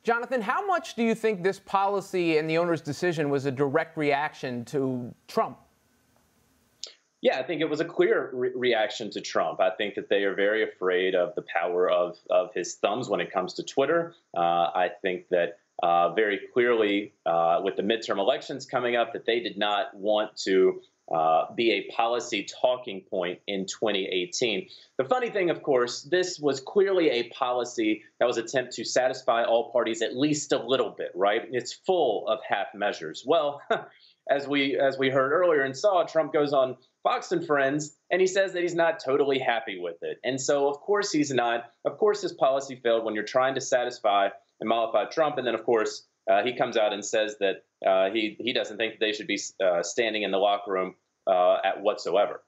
Jonathan, how much do you think this policy and the owner's decision was a direct reaction to Trump? Yeah, I think it was a clear reaction to Trump. I think that they are very afraid of the power of his thumbs when it comes to Twitter. I think that very clearly with the midterm elections coming up, that they did not want to be a policy talking point in 2018. The funny thing, of course, this was clearly a policy that was an attempt to satisfy all parties at least a little bit, right? It's full of half measures. Well, as we heard earlier and saw, Trump goes on Fox and Friends, and he says that he's not totally happy with it. And so, of course, he's not. Of course, his policy failed when you're trying to satisfy and mollify Trump. And then, of course, he comes out and says that he doesn't think that they should be standing in the locker room at whatsoever.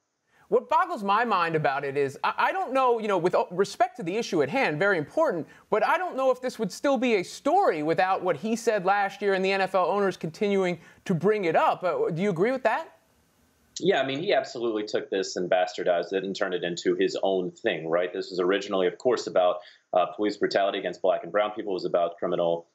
What boggles my mind about it is I don't know, with respect to the issue at hand, very important, but I don't know if this would still be a story without what he said last year and the NFL owners continuing to bring it up. Do you agree with that? Yeah, I mean, he absolutely took this and bastardized it and turned it into his own thing, right? This was originally, of course, about police brutality against black and brown people. It was about criminal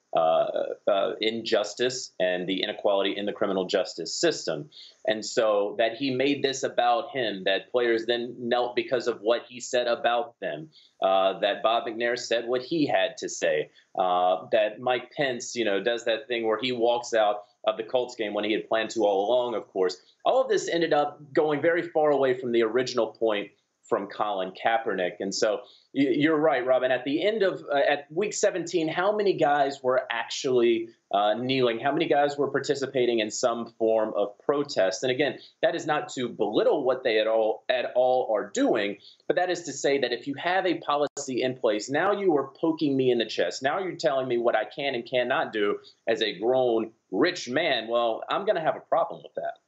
injustice and the inequality in the criminal justice system. And so that he made this about him, that players then knelt because of what he said about them, that Bob McNair said what he had to say, that Mike Pence, does that thing where he walks out of the Colts game when he had planned to all along, of course. All of this ended up going very far away from the original point from Colin Kaepernick. And so you're right, Robin. At the end of at week 17, how many guys were actually kneeling? How many guys were participating in some form of protest? And again, that is not to belittle what they at all are doing, but that is to say that if you have a policy in place, now you are poking me in the chest. Now you're telling me what I can and cannot do as a grown, rich man. Well, I'm going to have a problem with that.